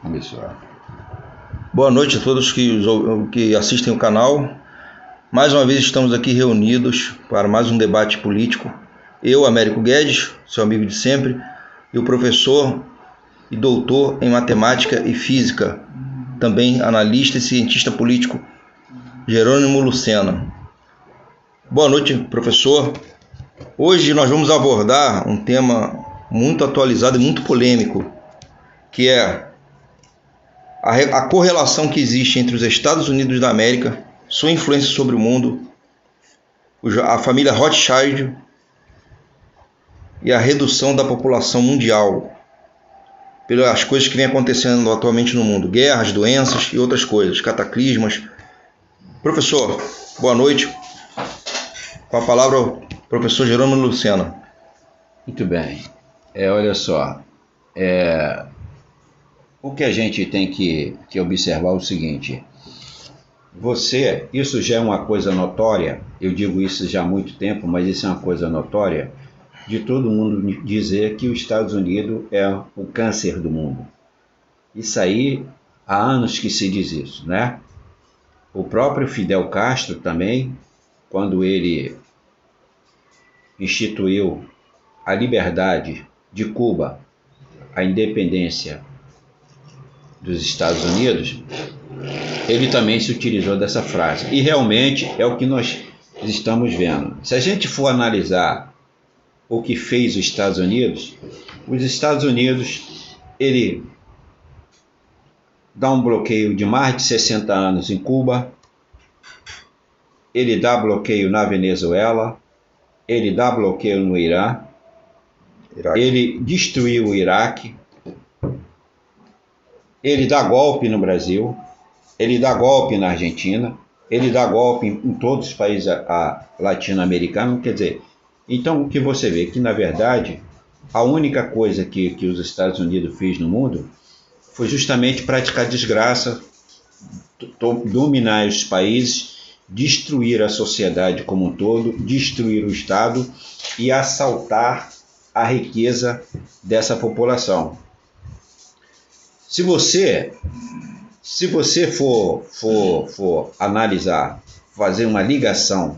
Começou. Boa noite a todos que assistem o canal. Mais uma vez estamos aqui reunidos para mais um debate político. Eu, Américo Guedes, seu amigo de sempre, e o professor e doutor em matemática e física, também analista e cientista político, Jerônimo Lucena. Boa noite, professor. Hoje nós vamos abordar um tema muito atualizado e muito polêmico, que é a correlação que existe entre os Estados Unidos da América, sua influência sobre o mundo, a família Rothschild e a redução da população mundial, pelas coisas que vêm acontecendo atualmente no mundo, guerras, doenças e outras coisas, cataclismas. Professor, boa noite. Com a palavra o professor Jerônimo Lucena. Muito bem. Olha só, o que a gente tem que observar é o seguinte: isso já é uma coisa notória, eu digo isso já há muito tempo, mas isso é uma coisa notória, de todo mundo dizer que os Estados Unidos é o câncer do mundo. Isso aí, há anos que se diz isso, né? O próprio Fidel Castro também, quando ele instituiu a liberdade de Cuba, a independência dos Estados Unidos, ele também se utilizou dessa frase. E realmente é o que nós estamos vendo. Se a gente for analisar o que fez os Estados Unidos, ele dá um bloqueio de mais de 60 anos em Cuba, ele dá bloqueio na Venezuela, ele dá bloqueio no Irã, ele destruiu o Iraque, ele dá golpe no Brasil, ele dá golpe na Argentina, ele dá golpe em todos os países latino-americanos. Quer dizer, então o que você vê que, na verdade, a única coisa que os Estados Unidos fez no mundo foi justamente praticar desgraça, dominar os países, destruir a sociedade como um todo, destruir o Estado e assaltar a riqueza dessa população. Se você for analisar, fazer uma ligação,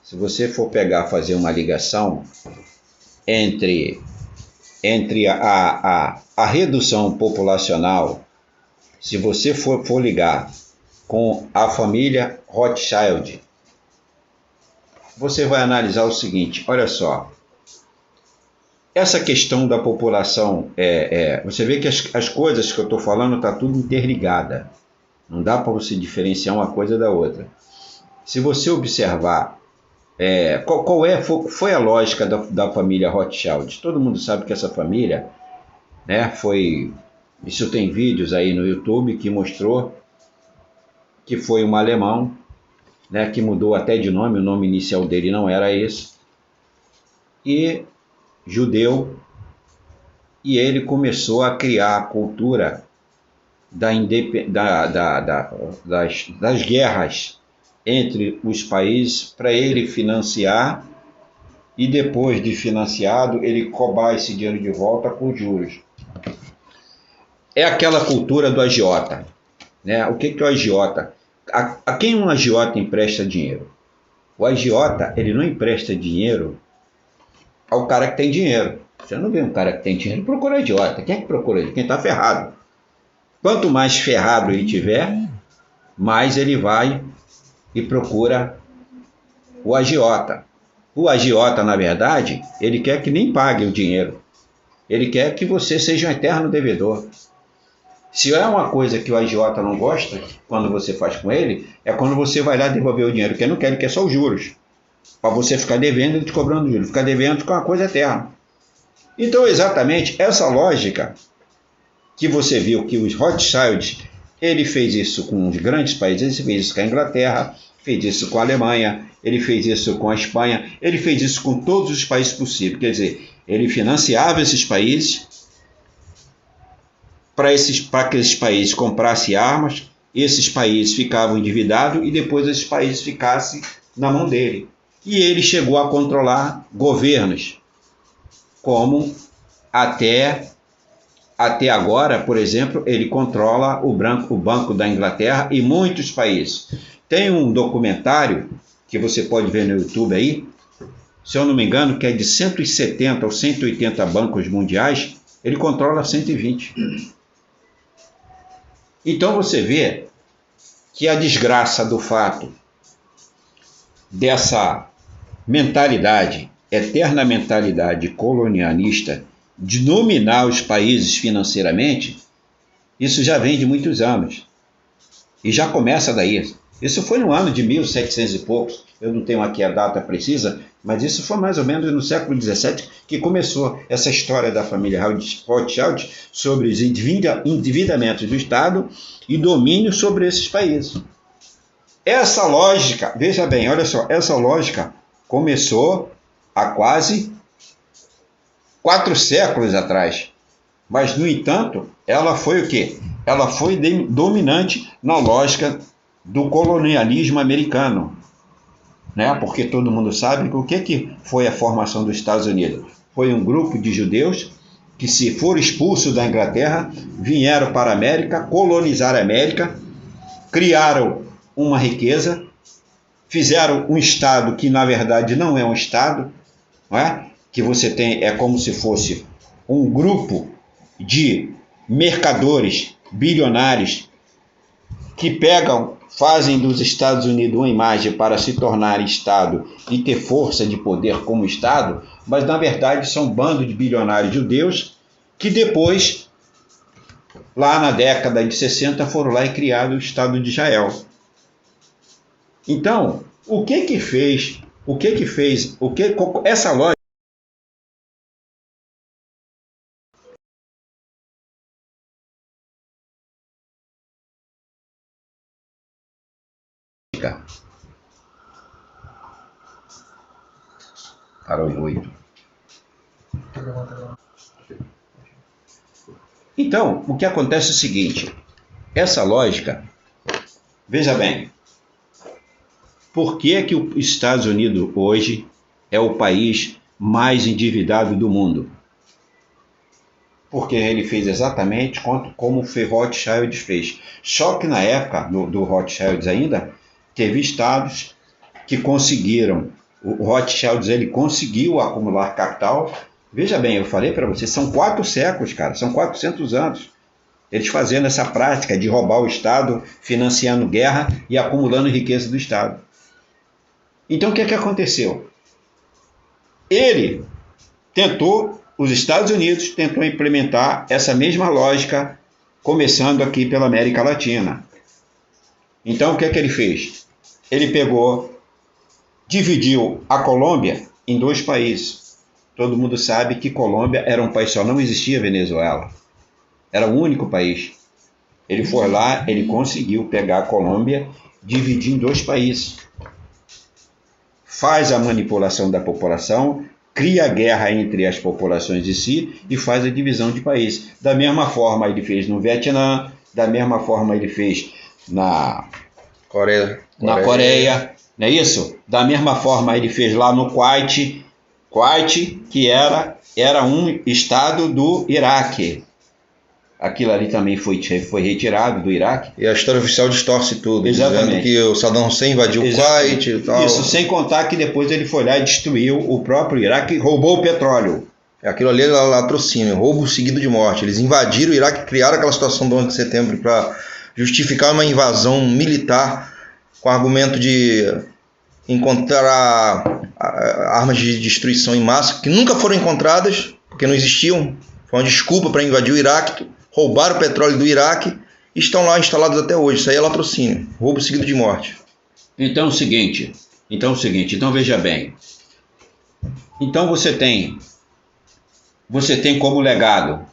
se você for fazer uma ligação entre a redução populacional, se você for ligar com a família Rothschild, você vai analisar o seguinte: olha só, essa questão da população, você vê que as coisas que eu estou falando está tudo interligada. Não dá para você diferenciar uma coisa da outra. Se você observar, qual foi a lógica da família Rothschild? Todo mundo sabe que essa família, né, isso tem vídeos aí no YouTube que mostrou que foi um alemão, né, que mudou até de nome, o nome inicial dele não era esse, e judeu, e ele começou a criar a cultura das guerras entre os países para ele financiar, e depois de financiado ele cobrar esse dinheiro de volta com juros. É aquela cultura do agiota, né? O que é o agiota? A quem um agiota empresta dinheiro? O agiota, ele não empresta dinheiro ao cara que tem dinheiro. Você não vê um cara que tem dinheiro procura agiota. Quem é que procura ele? Quem está ferrado. Quanto mais ferrado ele tiver, mais ele vai e procura o agiota. O agiota, na verdade, ele quer que nem pague o dinheiro. Ele quer que você seja um eterno devedor. Se é uma coisa que o agiota não gosta, quando você faz com ele, é quando você vai lá devolver o dinheiro, que ele não quer, ele quer só os juros. Para você ficar devendo e te cobrando juros. Ficar devendo fica uma coisa eterna. Então, exatamente essa lógica que você viu que os Rothschild, ele fez isso com os grandes países, ele fez isso com a Inglaterra, fez isso com a Alemanha, ele fez isso com a Espanha, ele fez isso com todos os países possíveis. Quer dizer, ele financiava esses países para que esses países comprassem armas, esses países ficavam endividados e depois esses países ficassem na mão dele. E ele chegou a controlar governos, como até até agora, por exemplo, ele controla o Banco da Inglaterra e muitos países. Tem um documentário que você pode ver no YouTube aí, se eu não me engano, que é de 170 ou 180 bancos mundiais, ele controla 120. Então você vê que a desgraça do fato dessa mentalidade, eterna mentalidade colonialista, de dominar os países financeiramente, isso já vem de muitos anos. E já começa daí. Isso foi no ano de 1700 e poucos, eu não tenho aqui a data precisa, mas isso foi mais ou menos no século XVII que começou essa história da família Rothschild sobre os endividamentos do Estado e domínio sobre esses países. Essa lógica, veja bem, olha só, essa lógica começou há quase 4 séculos atrás. Mas, no entanto, ela foi o quê? Ela foi dominante na lógica do colonialismo americano. Né? Porque todo mundo sabe que o que foi a formação dos Estados Unidos? Foi um grupo de judeus que, se foram expulsos da Inglaterra, vieram para a América, colonizaram a América, criaram uma riqueza, fizeram um Estado que, na verdade, não é um Estado, não é? Que você tem, é como se fosse um grupo de mercadores bilionários que fazem dos Estados Unidos uma imagem para se tornar Estado e ter força de poder como Estado, mas na verdade são um bando de bilionários judeus que depois, lá na década de 60, foram lá e criaram o Estado de Israel. Então, essa lógica para os 8. Então, o que acontece é o seguinte, essa lógica, veja bem, por que que os Estados Unidos hoje é o país mais endividado do mundo? Porque ele fez exatamente como o Rothschild fez. Só que na época do Rothschild ainda, teve estados que conseguiram. O Rothschild ele conseguiu acumular capital. Veja bem, eu falei para vocês, são 4 séculos, cara, são 400 anos. Eles fazendo essa prática de roubar o Estado, financiando guerra e acumulando riqueza do Estado. Então o que aconteceu? Os Estados Unidos tentou implementar essa mesma lógica, começando aqui pela América Latina. Então o que ele fez? Ele dividiu a Colômbia em 2 países. Todo mundo sabe que Colômbia era um país só, não existia Venezuela. Era o único país. Ele foi lá, ele conseguiu pegar a Colômbia, dividir em 2 países. Faz a manipulação da população, cria guerra entre as populações de si e faz a divisão de país. Da mesma forma ele fez no Vietnã, da mesma forma ele fez na Coreia, não é isso? Da mesma forma ele fez lá no Kuwait, que era um estado do Iraque. Aquilo ali também foi retirado do Iraque. E a história oficial distorce tudo. Exatamente. Dizendo que o Saddam Hussein invadiu o Kuwait e tal. Isso, sem contar que depois ele foi lá e destruiu o próprio Iraque e roubou o petróleo. Aquilo ali é latrocínio, roubo seguido de morte. Eles invadiram o Iraque, criaram aquela situação do 11 de setembro para justificar uma invasão militar com o argumento de encontrar armas de destruição em massa, que nunca foram encontradas, porque não existiam. Foi uma desculpa para invadir o Iraque, roubaram o petróleo do Iraque e estão lá instalados até hoje. Isso aí é latrocínio, roubo seguido de morte. Então é o seguinte, veja bem. Então você tem como legado,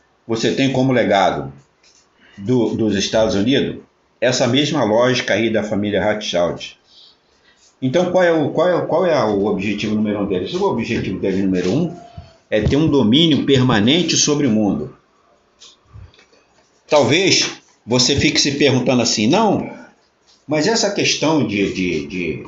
dos Estados Unidos essa mesma lógica aí da família Rothschild. Então qual é o objetivo número 1 deles? O objetivo dele número 1 é ter um domínio permanente sobre o mundo. Talvez você fique se perguntando assim, não, mas essa questão de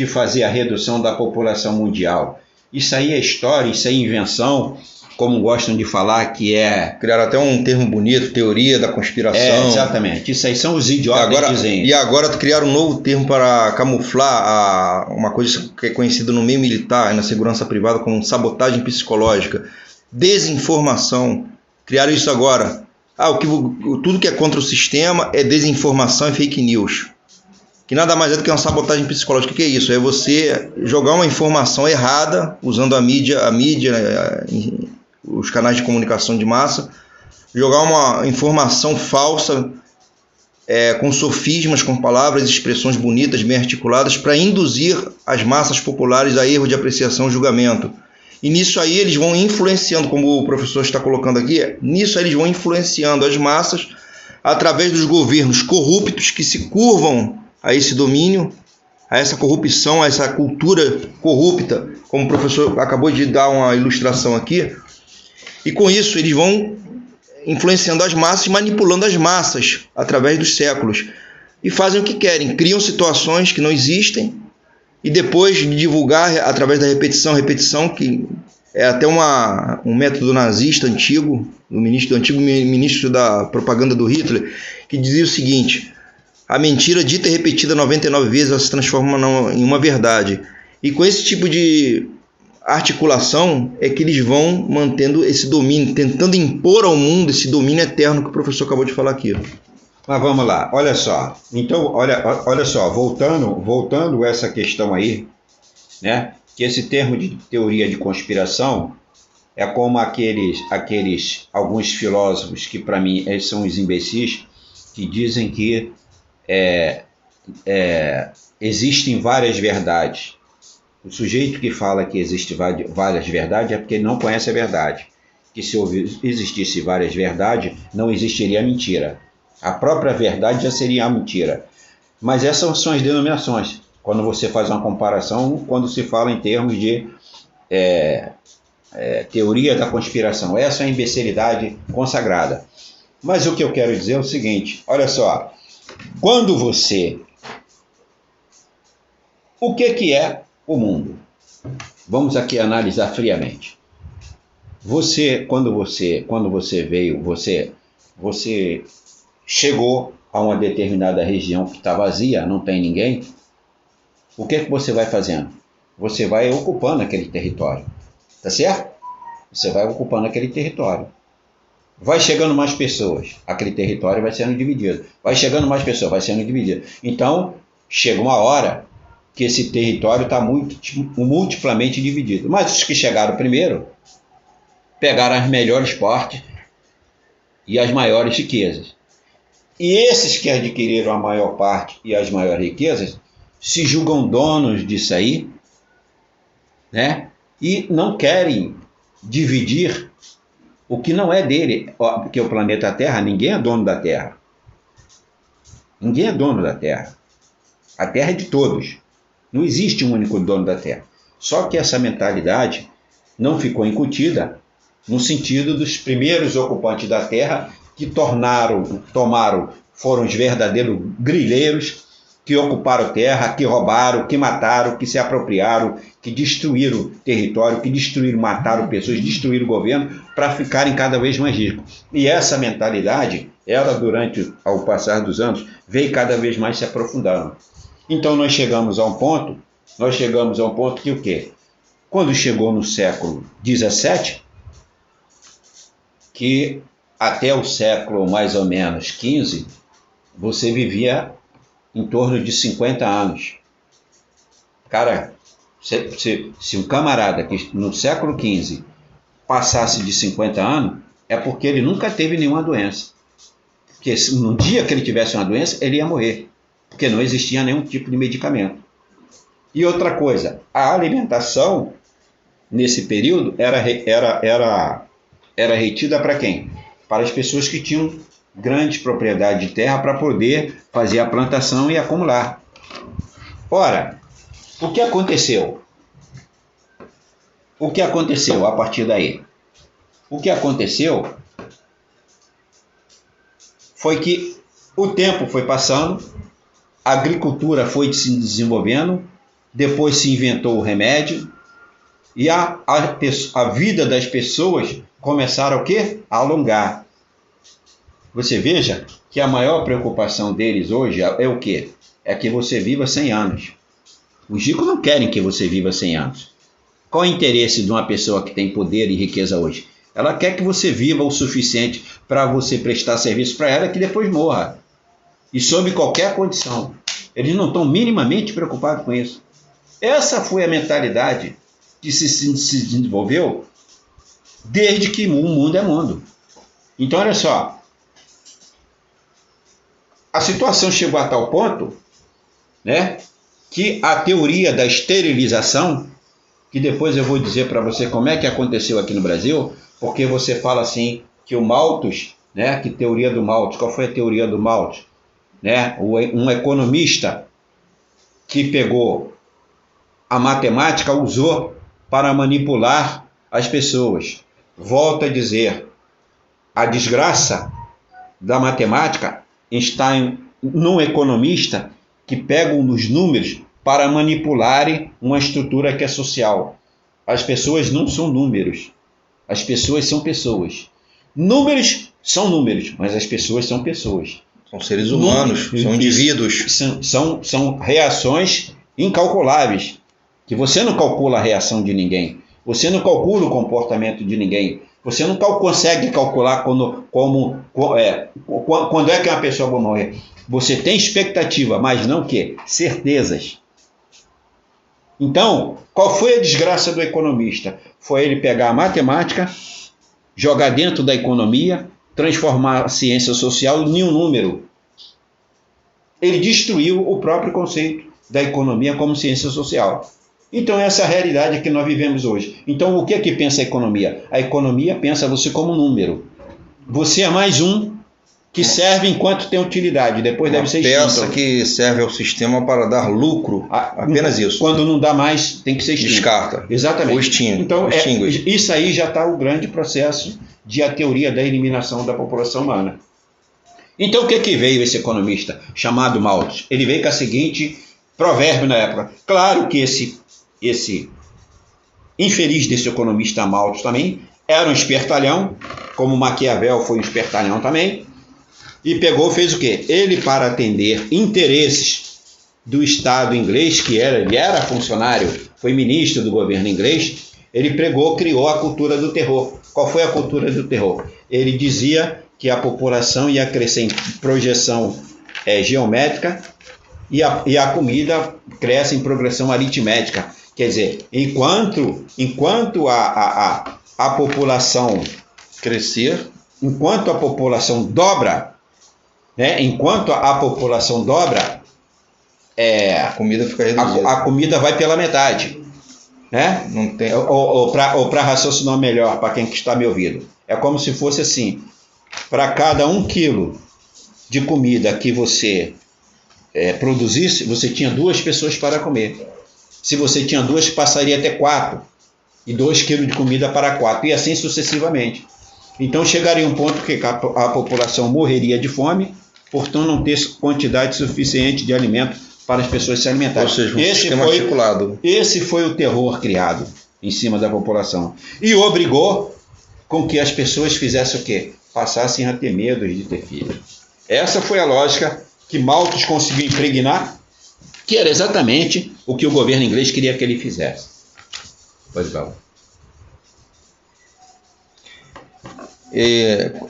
fazer a redução da população mundial, isso aí é história, isso aí é invenção, como gostam de falar, que é... Criaram até um termo bonito, teoria da conspiração. Exatamente. Isso aí são os idiotas que dizem. E agora criaram um novo termo para camuflar uma coisa que é conhecida no meio militar, na segurança privada, como sabotagem psicológica. Desinformação. Criaram isso agora. Tudo que é contra o sistema é desinformação e fake news. Que nada mais é do que uma sabotagem psicológica. O que é isso? É você jogar uma informação errada, usando a mídia, os canais de comunicação de massa, jogar uma informação falsa, com sofismas, com palavras e expressões bonitas, bem articuladas, para induzir as massas populares a erro de apreciação e julgamento. E nisso aí eles vão influenciando, como o professor está colocando aqui, nisso aí eles vão influenciando as massas através dos governos corruptos que se curvam a esse domínio, a essa corrupção, a essa cultura corrupta, como o professor acabou de dar uma ilustração aqui. E com isso eles vão influenciando as massas, manipulando as massas através dos séculos. E fazem o que querem, criam situações que não existem, e depois de divulgar através da repetição, que é até um método nazista antigo, do antigo ministro da propaganda do Hitler, que dizia o seguinte: a mentira dita e repetida 99 vezes, ela se transforma em uma verdade. E com esse tipo de articulação é que eles vão mantendo esse domínio, tentando impor ao mundo esse domínio eterno que o professor acabou de falar aqui. Mas vamos lá, olha só. Então, olha só, voltando a essa questão aí, né? Que esse termo de teoria de conspiração é como alguns filósofos que para mim são os imbecis, que dizem que existem várias verdades. O sujeito que fala que existem várias verdades é porque ele não conhece a verdade. Que se existisse várias verdades, não existiria a mentira. A própria verdade já seria a mentira. Mas essas são as denominações. Quando você faz uma comparação, quando se fala em termos de teoria da conspiração. Essa é a imbecilidade consagrada. Mas o que eu quero dizer é o seguinte, olha só. O que é o mundo? Vamos aqui analisar friamente. Quando você veio, você chegou a uma determinada região que está vazia, não tem ninguém, o que você vai fazendo? Você vai ocupando aquele território, tá certo? Você vai ocupando aquele território. Vai chegando mais pessoas, aquele território vai sendo dividido. Vai chegando mais pessoas, vai sendo dividido. Então, chega uma hora que esse território está multiplamente dividido. Mas os que chegaram primeiro pegaram as melhores partes e as maiores riquezas. E esses que adquiriram a maior parte e as maiores riquezas se julgam donos disso aí, né? E não querem dividir o que não é dele, porque o planeta Terra, ninguém é dono da Terra. Ninguém é dono da Terra. A Terra é de todos. Não existe um único dono da Terra. Só que essa mentalidade não ficou incutida no sentido dos primeiros ocupantes da Terra que foram os verdadeiros grileiros que ocuparam terra, que roubaram, que mataram, que se apropriaram, que destruíram território, que destruíram, mataram pessoas, destruíram o governo para ficarem cada vez mais ricos. E essa mentalidade, ela ao passar dos anos, veio cada vez mais se aprofundando. Então nós chegamos a um ponto que o quê? Quando chegou no século XVII, que até o século mais ou menos XV, você vivia em torno de 50 anos. Cara, se um camarada que no século XV passasse de 50 anos, é porque ele nunca teve nenhuma doença. Porque no dia que ele tivesse uma doença, ele ia morrer. Porque não existia nenhum tipo de medicamento. E outra coisa, a alimentação, nesse período, era retida para quem? Para as pessoas que tinham grande propriedade de terra para poder fazer a plantação e acumular. Ora, o que aconteceu? O que aconteceu a partir daí? O que aconteceu foi que o tempo foi passando, a agricultura foi se desenvolvendo, depois se inventou o remédio, e a vida das pessoas começaram o quê? A alongar. Você veja que a maior preocupação deles hoje é o quê? É que você viva 100 anos. Os ricos não querem que você viva 100 anos. Qual é o interesse de uma pessoa que tem poder e riqueza hoje? Ela quer que você viva o suficiente para você prestar serviço para ela que depois morra. E sob qualquer condição. Eles não estão minimamente preocupados com isso. Essa foi a mentalidade que se desenvolveu desde que o mundo é mundo. Então, olha só. A situação chegou a tal ponto, né, que a teoria da esterilização, que depois eu vou dizer para você como é que aconteceu aqui no Brasil, porque você fala assim que o Malthus, né, que teoria do Malthus, qual foi a teoria do Malthus? Né, um economista que pegou a matemática, usou para manipular as pessoas. Volto a dizer, a desgraça da matemática está num economista que pega os números para manipularem uma estrutura que é social. As pessoas não são números. As pessoas são pessoas. Números são números, mas as pessoas são pessoas. São seres humanos, são indivíduos. São reações incalculáveis, que você não calcula a reação de ninguém. Você não calcula o comportamento de ninguém. Você não consegue calcular quando é que uma pessoa vai morrer. Você tem expectativa, mas não o quê? Certezas. Então, qual foi a desgraça do economista? Foi ele pegar a matemática, jogar dentro da economia, transformar a ciência social em um número. Ele destruiu o próprio conceito da economia como ciência social. Então, essa é a realidade que nós vivemos hoje. Então, o que é que pensa a economia? A economia pensa você como número. Você é mais um que serve enquanto tem utilidade, depois deve ser extinto. Uma peça que serve ao sistema para dar lucro, apenas isso. Quando não dá mais, tem que ser extinto. Descarta. Exatamente. Ou extingue. Então, isso aí já está o grande processo de a teoria da eliminação da população humana. Então, o que veio esse economista chamado Malthus? Ele veio com a seguinte provérbio na época. Claro que esse infeliz desse economista Malthus também era um espertalhão, como Maquiavel foi um espertalhão também, e fez o quê? Ele, para atender interesses do Estado inglês, ele era funcionário, foi ministro do governo inglês, ele criou a cultura do terror. Qual foi a cultura do terror? Ele dizia que a população ia crescer em projeção geométrica e a comida cresce em progressão aritmética. Quer dizer, enquanto a população crescer, enquanto a população dobra, né? A comida fica reduzida. A comida vai pela metade, né? Não tem... Ou para raciocinar melhor, para quem está me ouvindo, é como se fosse assim: para cada 1 quilo de comida que você produzisse, você tinha 2 pessoas para comer. Se você tinha 2, passaria até 4. E 2 quilos de comida para 4. E assim sucessivamente. Então chegaria um ponto que a população morreria de fome, portanto não ter quantidade suficiente de alimento para as pessoas se alimentarem. Ou seja, um sistema articulado. Esse foi o terror criado em cima da população. E obrigou com que as pessoas fizessem o quê? Passassem a ter medo de ter filho. Essa foi a lógica que Malthus conseguiu impregnar, que era exatamente o que o governo inglês queria que ele fizesse. Pois não.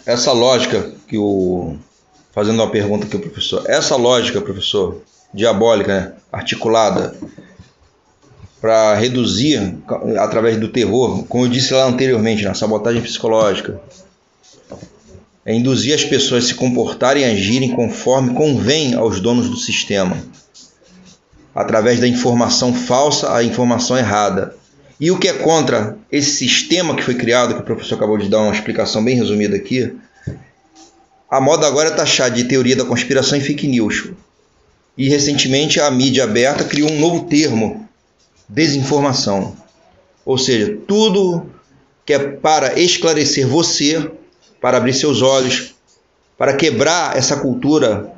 Essa lógica fazendo uma pergunta aqui ao professor, essa lógica, professor, diabólica, né, articulada para reduzir através do terror, como eu disse lá anteriormente, na sabotagem psicológica, induzir as pessoas a se comportarem e agirem conforme convém aos donos do sistema, através da informação falsa, a informação errada. E o que é contra esse sistema que foi criado, que o professor acabou de dar uma explicação bem resumida aqui, a moda agora é taxar de teoria da conspiração e fake news. E recentemente a mídia aberta criou um novo termo, desinformação. Ou seja, tudo que é para esclarecer você, para abrir seus olhos, para quebrar essa cultura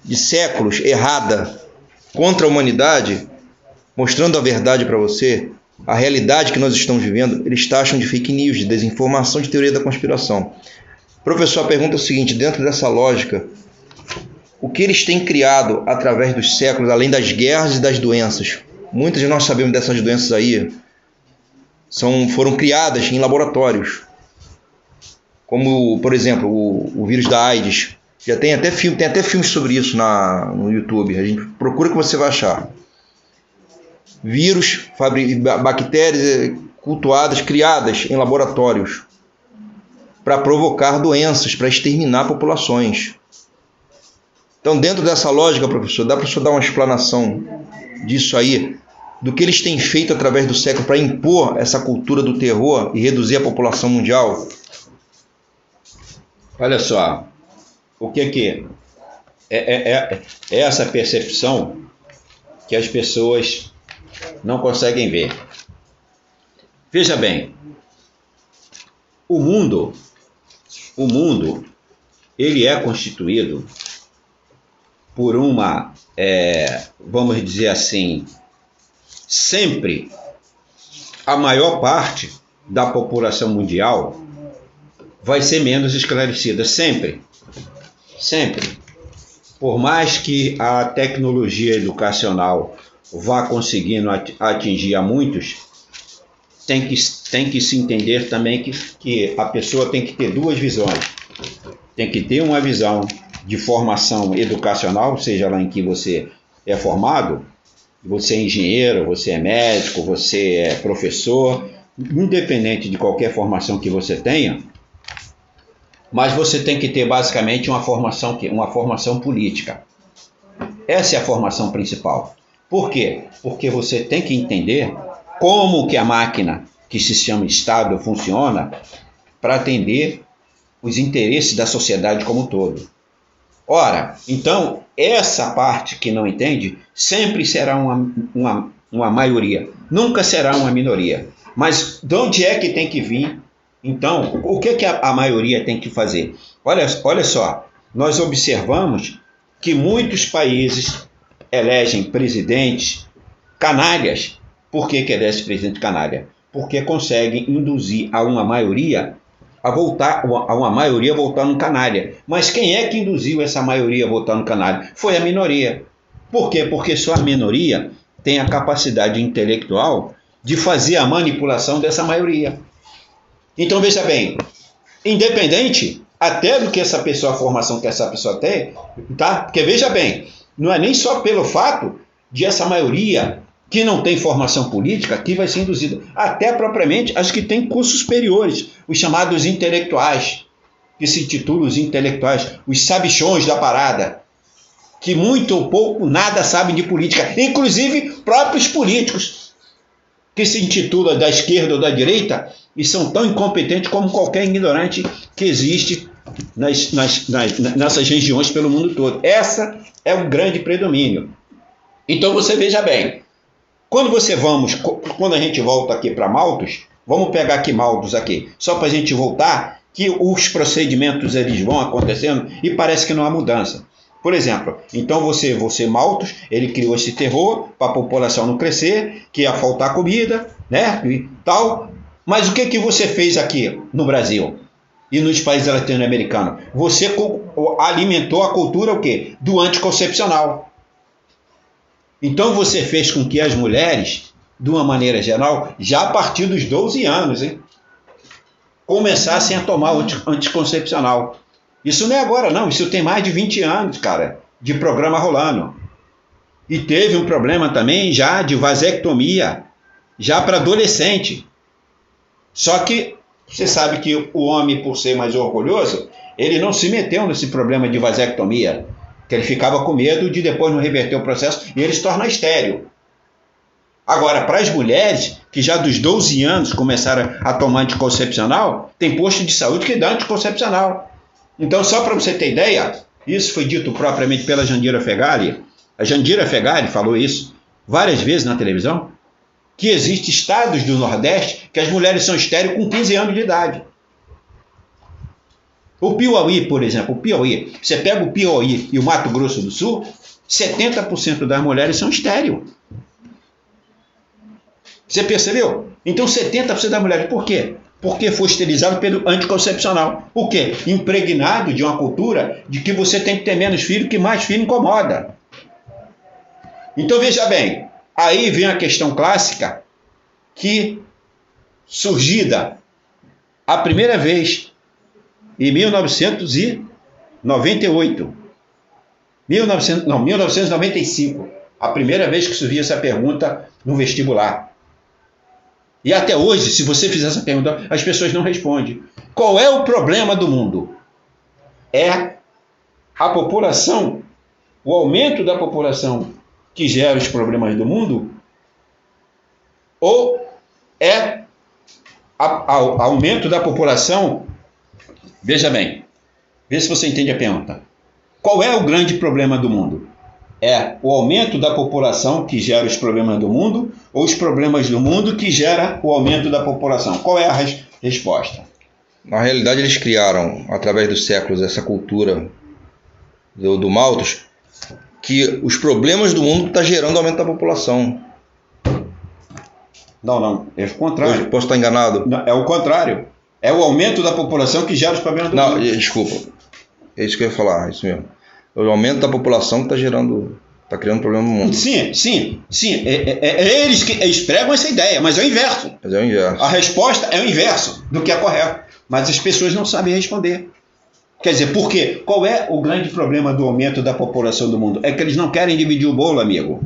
de séculos errada contra a humanidade, mostrando a verdade para você, a realidade que nós estamos vivendo, eles taxam de fake news, de desinformação, de teoria da conspiração. Professor, a pergunta é o seguinte: dentro dessa lógica, o que eles têm criado através dos séculos, além das guerras e das doenças? Muitas de nós sabemos dessas doenças aí, foram criadas em laboratórios. Como, por exemplo, o vírus da AIDS. Já tem até filmes sobre isso no YouTube. A gente procura que você vai achar. Vírus, bactérias cultuadas, criadas em laboratórios para provocar doenças, para exterminar populações. Então, dentro dessa lógica, professor, dá para o senhor dar uma explanação disso aí, do que eles têm feito através do século para impor essa cultura do terror e reduzir a população mundial? Olha só, o que é essa percepção que as pessoas não conseguem ver. Veja bem, o mundo, ele é constituído por uma, vamos dizer assim, sempre a maior parte da população mundial vai ser menos esclarecida, sempre. Por mais que a tecnologia educacional vá conseguindo atingir a muitos, tem que se entender também que a pessoa tem que ter duas visões. Tem que ter uma visão de formação educacional, seja lá em que você é formado, você é engenheiro, você é médico, você é professor, independente de qualquer formação que você tenha, mas você tem que ter basicamente uma formação política. Essa é a formação principal. Por quê? Porque você tem que entender como que a máquina que se chama Estado funciona para atender os interesses da sociedade como um todo. Ora, então, essa parte que não entende sempre será uma maioria, nunca será uma minoria. Mas de onde é que tem que vir? Então, o que a maioria tem que fazer? Olha só, nós observamos que muitos países elegem presidentes canalhas. Por que elege presidente canalha? Porque conseguem induzir a uma maioria a votar no canalha. Mas quem é que induziu essa maioria a votar no canalha? Foi a minoria. Por quê? Porque só a minoria tem a capacidade intelectual de fazer a manipulação dessa maioria. Então, veja bem, independente até do que essa pessoa, a formação que essa pessoa tem, tá? Porque veja bem, não é nem só pelo fato de essa maioria que não tem formação política que vai ser induzida, até propriamente as que têm cursos superiores, os chamados intelectuais, que se intitulam os intelectuais, os sabichões da parada, que muito ou pouco, nada sabem de política, inclusive próprios políticos, que se intitulam da esquerda ou da direita, e são tão incompetentes como qualquer ignorante que existe nessas regiões pelo mundo todo. Essa é um grande predomínio. Então você veja bem, quando a gente volta aqui para Malthus, vamos pegar aqui Malthus aqui, só para a gente voltar, que os procedimentos eles vão acontecendo e parece que não há mudança. Por exemplo, então você Malthus, ele criou esse terror para a população não crescer, que ia faltar comida, né, e tal. Mas o que você fez aqui no Brasil e nos países latino-americanos? Você alimentou a cultura o quê? Do anticoncepcional. Então você fez com que as mulheres, de uma maneira geral, já a partir dos 12 anos, começassem a tomar o anticoncepcional. Isso não é agora não, isso tem mais de 20 anos, cara, de programa rolando. E teve um problema também já de vasectomia, já para adolescente. Só que você sabe que o homem, por ser mais orgulhoso, ele não se meteu nesse problema de vasectomia, que ele ficava com medo de depois não reverter o processo e ele se torna estéril. Agora, para as mulheres, que já dos 12 anos começaram a tomar anticoncepcional, tem posto de saúde que dá anticoncepcional. Então, só para você ter ideia, isso foi dito propriamente pela Jandira Fegali. A Jandira Fegali falou isso várias vezes na televisão, que existem estados do Nordeste que as mulheres são estéreis com 15 anos de idade. O Piauí, por exemplo, você pega o Piauí e o Mato Grosso do Sul, 70% das mulheres são estéreis. Você percebeu? Então 70% das mulheres. Por quê? Porque foi esterilizado pelo anticoncepcional. O quê? Impregnado de uma cultura de que você tem que ter menos filho, que mais filho incomoda. Então veja bem, aí vem a questão clássica que surgida a primeira vez em 1995, a primeira vez que surgiu essa pergunta no vestibular. E até hoje, se você fizer essa pergunta, as pessoas não respondem. Qual é o problema do mundo? É a população, o aumento da população que gera os problemas do mundo? Ou é aumento da população? Veja bem, vê se você entende a pergunta. Qual é o grande problema do mundo? É o aumento da população que gera os problemas do mundo ou os problemas do mundo que gera o aumento da população? Qual é a resposta? Na realidade, eles criaram, através dos séculos, essa cultura do Malthus, que os problemas do mundo estão gerando aumento da população. Não, é o contrário. Eu posso estar enganado? Não, é o contrário. É o aumento da população que gera os problemas do mundo. Desculpa. É isso que eu ia falar, é isso mesmo. O aumento da população que está criando problema no mundo. Sim. Eles pregam essa ideia, mas é o inverso. A resposta é o inverso do que é correto. Mas as pessoas não sabem responder. Quer dizer, por quê? Qual é o grande problema do aumento da população do mundo? É que eles não querem dividir o bolo, amigo.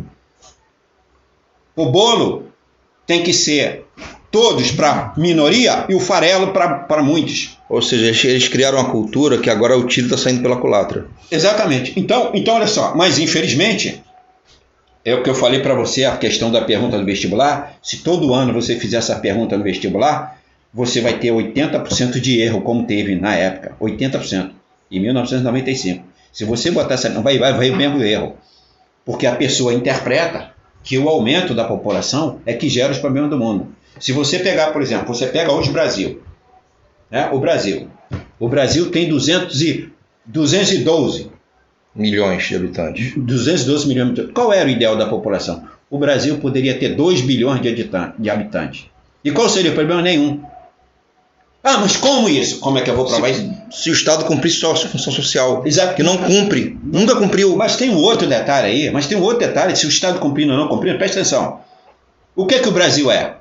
O bolo tem que ser todos para minoria e o farelo para muitos. Ou seja, eles criaram uma cultura que agora o tiro está saindo pela culatra. Exatamente. Então, olha só, mas infelizmente, é o que eu falei para você, a questão da pergunta do vestibular. Se todo ano você fizer essa pergunta no vestibular, você vai ter 80% de erro, como teve na época. 80%. Em 1995. Se você botar essa... vai o mesmo erro. Porque a pessoa interpreta que o aumento da população é que gera os problemas do mundo. Se você pegar, por exemplo, você pega hoje o Brasil. Né? O Brasil tem 212 milhões de habitantes. 212 milhões de habitantes. Qual era o ideal da população? O Brasil poderia ter 2 bilhões de habitantes. E qual seria o problema? Nenhum. Ah, mas como isso? Como é que eu vou provar isso? Se o Estado cumprisse sua função social. Exato. Que não cumpre. Nunca cumpriu. Mas tem um outro detalhe aí. Se o Estado cumprindo ou não cumprindo, presta atenção. O que o Brasil é?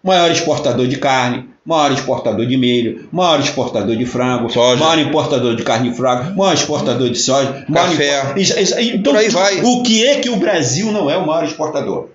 Maior exportador de carne, maior exportador de milho, maior exportador de frango, soja. Maior importador de carne de frango, maior exportador de soja, café. Então, por aí vai. O que é que o Brasil não é o maior exportador?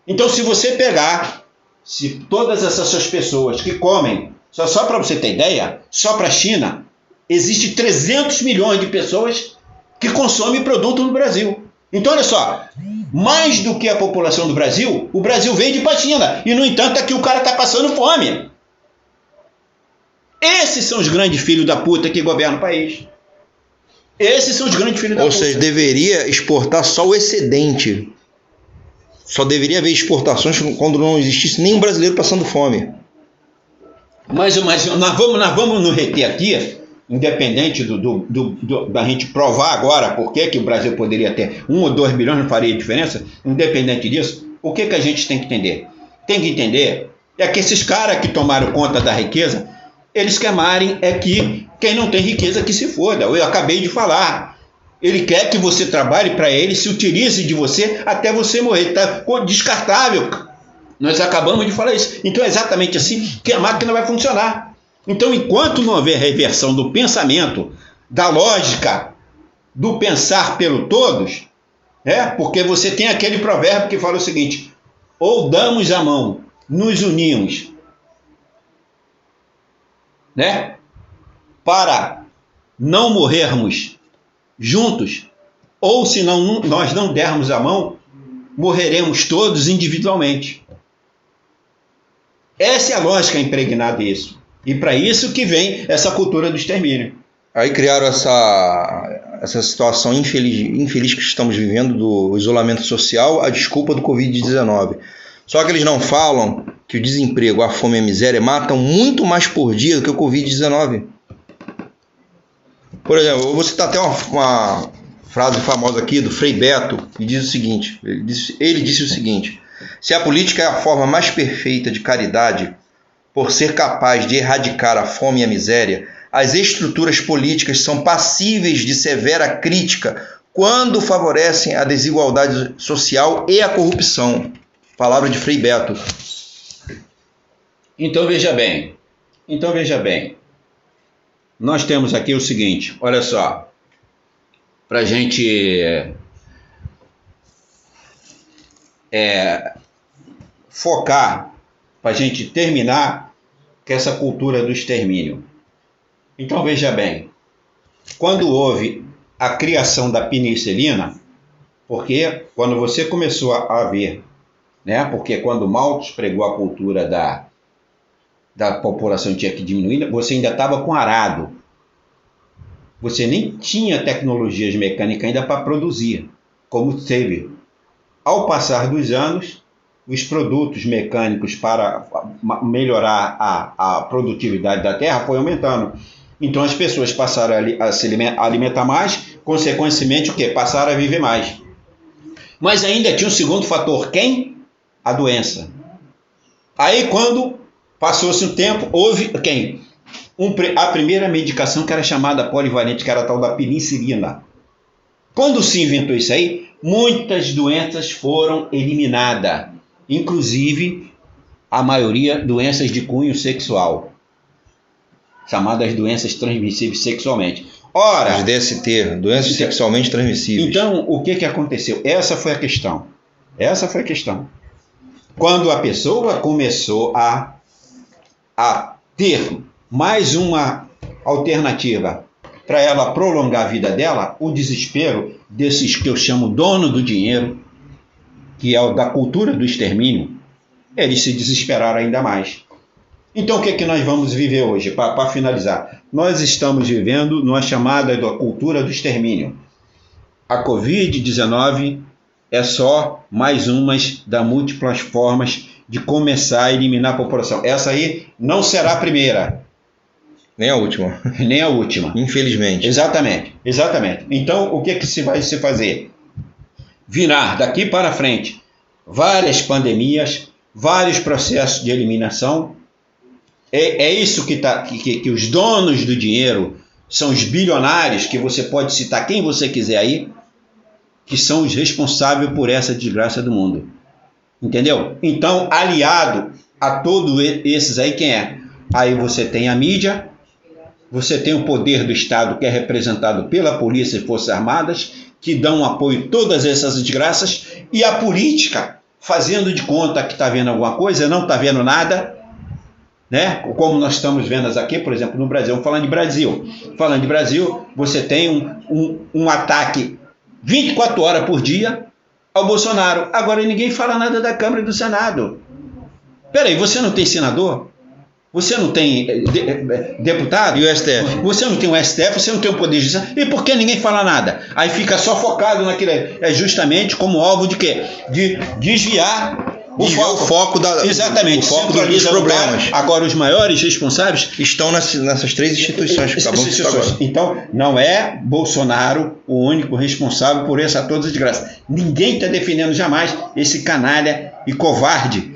Então, se você pegar, se todas essas pessoas que comem, só para você ter ideia, só para a China, existe 300 milhões de pessoas que consomem produto no Brasil. Então, olha só, mais do que a população do Brasil, o Brasil vende para a China. E, no entanto, aqui o cara está passando fome. Esses são os grandes filhos da puta que governam o país. Esses são os grandes filhos da puta. Ou seja, deveria exportar só o excedente. Só deveria haver exportações quando não existisse nenhum brasileiro passando fome. Mas nós vamos nos reter aqui, independente da gente provar agora por que o Brasil poderia ter 1 ou 2 bilhões, não faria diferença, independente disso, o que a gente tem que entender? Tem que entender é que esses caras que tomaram conta da riqueza, eles querem que quem não tem riqueza que se foda. Eu acabei de falar. Ele quer que você trabalhe para ele, se utilize de você até você morrer. Tá descartável. Nós acabamos de falar isso. Então é exatamente assim que a máquina vai funcionar. Então, enquanto não houver reversão do pensamento, da lógica, do pensar pelo todos, porque você tem aquele provérbio que fala o seguinte: ou damos a mão, nos unimos, para não morrermos juntos, ou se nós não dermos a mão, morreremos todos individualmente. Essa é a lógica impregnada disso. E para isso que vem essa cultura do extermínio. Aí criaram essa situação infeliz que estamos vivendo do isolamento social, a desculpa do Covid-19. Só que eles não falam que o desemprego, a fome e a miséria matam muito mais por dia do que o Covid-19. Por exemplo, eu vou citar até uma frase famosa aqui do Frei Beto, que diz o seguinte, ele disse o seguinte: se a política é a forma mais perfeita de caridade, por ser capaz de erradicar a fome e a miséria, as estruturas políticas são passíveis de severa crítica quando favorecem a desigualdade social e a corrupção. Palavra de Frei Beto. Então veja bem, nós temos aqui o seguinte, olha só, para a gente focar, para a gente terminar com essa cultura do extermínio. Então veja bem, quando houve a criação da penicilina, porque quando você começou a ver, né, porque quando Malthus pregou a cultura da população tinha que diminuir, você ainda estava com arado. Você nem tinha tecnologias mecânicas ainda para produzir, como teve. Ao passar dos anos, os produtos mecânicos para melhorar a produtividade da terra foi aumentando. Então as pessoas passaram a se alimentar mais, consequentemente o quê? Passaram a viver mais. Mas ainda tinha um segundo fator, quem? A doença. Aí quando passou-se um tempo, houve quem? A primeira medicação que era chamada polivalente, que era a tal da penicilina. Quando se inventou isso aí, muitas doenças foram eliminadas, inclusive a maioria doenças de cunho sexual, chamadas doenças transmissíveis sexualmente. Ora, as DST, doenças sexualmente transmissíveis. Então, o que aconteceu? Essa foi a questão. Quando a pessoa começou a ter mais uma alternativa para ela prolongar a vida dela, o desespero desses que eu chamo dono do dinheiro, que é o da cultura do extermínio, eles se desesperaram ainda mais. Então o que nós vamos viver hoje? Para finalizar, nós estamos vivendo numa chamada da cultura do extermínio. A Covid-19 é só mais umas das múltiplas formas de começar a eliminar a população. Essa aí não será a primeira. Nem a última. Nem a última. Infelizmente. Exatamente. Então, o que se vai se fazer? Virar daqui para frente várias pandemias, vários processos de eliminação. É isso que os donos do dinheiro são os bilionários, que você pode citar quem você quiser aí, que são os responsáveis por essa desgraça do mundo. Entendeu? Então, aliado a todos esses aí, quem é? Aí você tem a mídia, você tem o poder do Estado, que é representado pela polícia e forças armadas, que dão apoio a todas essas desgraças, e a política, fazendo de conta que está vendo alguma coisa, não está vendo nada, né? Como nós estamos vendo aqui, por exemplo, no Brasil. Falando de Brasil, você tem um ataque 24 horas por dia ao Bolsonaro. Agora ninguém fala nada da Câmara e do Senado. Peraí, você não tem senador? Você não tem deputado? E o STF? Você não tem o STF, você não tem o Poder Judiciário. E por que ninguém fala nada? Aí fica só focado naquilo. É justamente como alvo de quê? De desviar o foco exatamente, o foco dos problemas. Agora, os maiores responsáveis estão nessas três instituições que acabamos de citar agora. Então, não é Bolsonaro o único responsável por essa toda desgraça. Ninguém está defendendo jamais esse canalha e covarde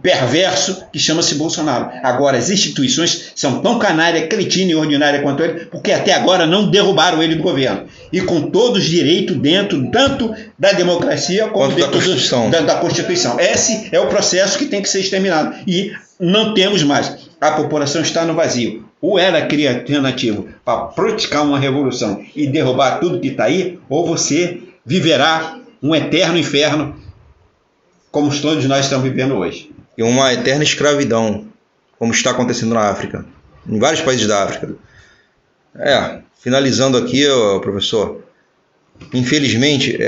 perverso que chama-se Bolsonaro. Agora, as instituições são tão canalha, cretina e ordinária quanto ele, porque até agora não derrubaram ele do governo. E com todos os direitos dentro, tanto da democracia como dentro da Constituição. Esse é o processo que tem que ser exterminado. E não temos mais. A população está no vazio. Ou ela cria alternativo para praticar uma revolução e derrubar tudo que está aí, ou você viverá um eterno inferno, como todos nós estamos vivendo hoje. E uma eterna escravidão, como está acontecendo na África, em vários países da África. Finalizando aqui, professor, infelizmente,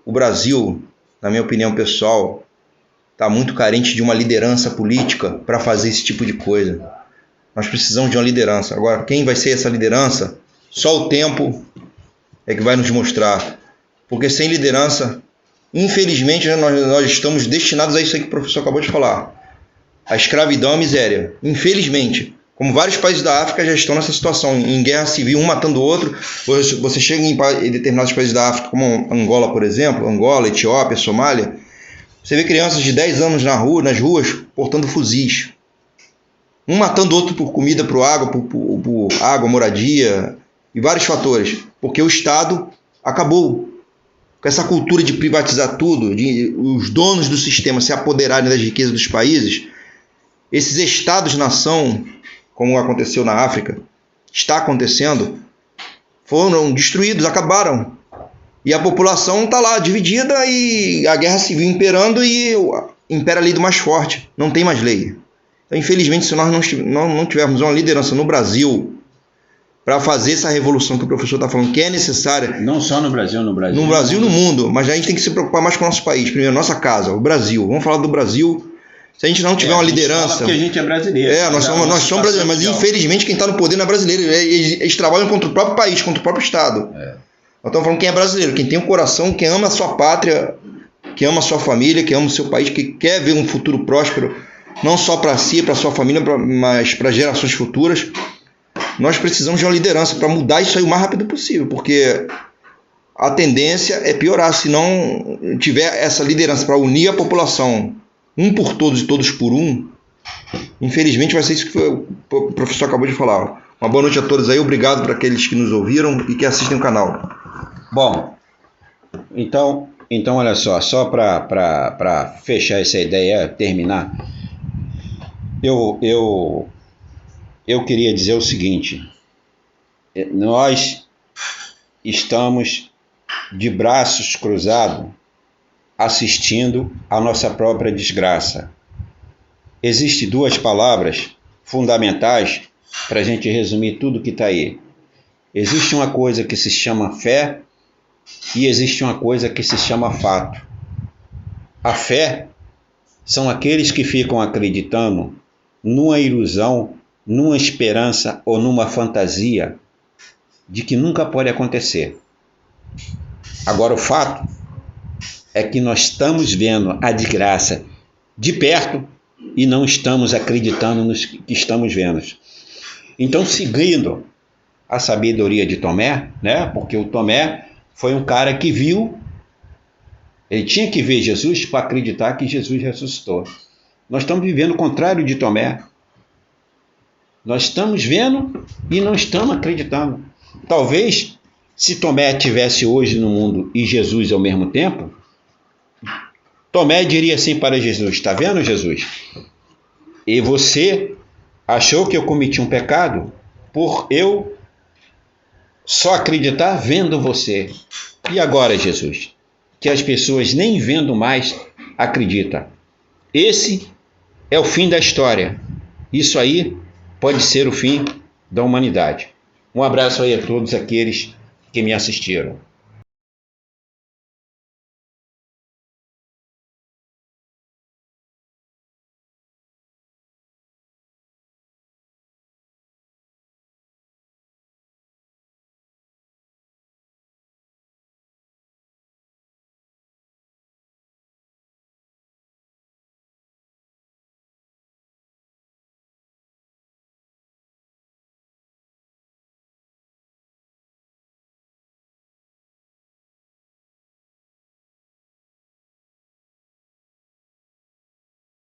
o Brasil, na minha opinião pessoal, está muito carente de uma liderança política para fazer esse tipo de coisa. Nós precisamos de uma liderança. Agora, quem vai ser essa liderança? Só o tempo é que vai nos mostrar. Porque sem liderança, infelizmente, nós estamos destinados a isso aí que o professor acabou de falar. A escravidão, a miséria. Infelizmente, como vários países da África já estão nessa situação, em guerra civil, um matando o outro. Você chega em determinados países da África, como Angola, por exemplo, Angola, Etiópia, Somália, você vê crianças de 10 anos nas ruas portando fuzis. Um matando o outro por comida, por água, moradia e vários fatores. Porque o Estado acabou com essa cultura de privatizar tudo, de os donos do sistema se apoderarem das riquezas dos países. Esses estados-nação, como aconteceu na África, está acontecendo, foram destruídos, acabaram. E a população está lá dividida e a guerra civil imperando e impera a lei do mais forte. Não tem mais lei. Então, infelizmente, se nós não tivermos uma liderança no Brasil para fazer essa revolução que o professor está falando, que é necessária... Não só no Brasil. No Brasil e no mundo. Mas a gente tem que se preocupar mais com o nosso país. Primeiro, nossa casa, o Brasil. Vamos falar do Brasil... Se a gente não tiver uma liderança... Porque a gente é brasileiro. Nós somos brasileiros, mas infelizmente quem está no poder não é brasileiro. Eles trabalham contra o próprio país, contra o próprio Estado. Nós estamos falando quem é brasileiro, quem tem um coração, quem ama a sua pátria, que ama a sua família, que ama o seu país, que quer ver um futuro próspero, não só para si, para sua família, mas para gerações futuras. Nós precisamos de uma liderança para mudar isso aí o mais rápido possível, porque a tendência é piorar. Se não tiver essa liderança para unir a população, um por todos e todos por um, infelizmente vai ser isso que o professor acabou de falar. Uma boa noite a todos aí, obrigado para aqueles que nos ouviram e que assistem o canal. Bom, então olha só para fechar essa ideia, terminar, eu queria dizer o seguinte: nós estamos de braços cruzados assistindo a nossa própria desgraça. Existem duas palavras fundamentais para a gente resumir tudo que está aí. Existe uma coisa que se chama fé e existe uma coisa que se chama fato. A fé são aqueles que ficam acreditando numa ilusão, numa esperança ou numa fantasia de que nunca pode acontecer. Agora, o fato é que nós estamos vendo a desgraça de perto e não estamos acreditando nos que estamos vendo. Então, seguindo a sabedoria de Tomé, né? Porque o Tomé foi um cara que viu, ele tinha que ver Jesus para acreditar que Jesus ressuscitou. Nós estamos vivendo o contrário de Tomé. Nós estamos vendo e não estamos acreditando. Talvez, se Tomé estivesse hoje no mundo e Jesus ao mesmo tempo, Tomé diria assim para Jesus: está vendo, Jesus? E você achou que eu cometi um pecado por eu só acreditar vendo você. E agora, Jesus? Que as pessoas nem vendo mais acreditam. Esse é o fim da história. Isso aí pode ser o fim da humanidade. Um abraço aí a todos aqueles que me assistiram.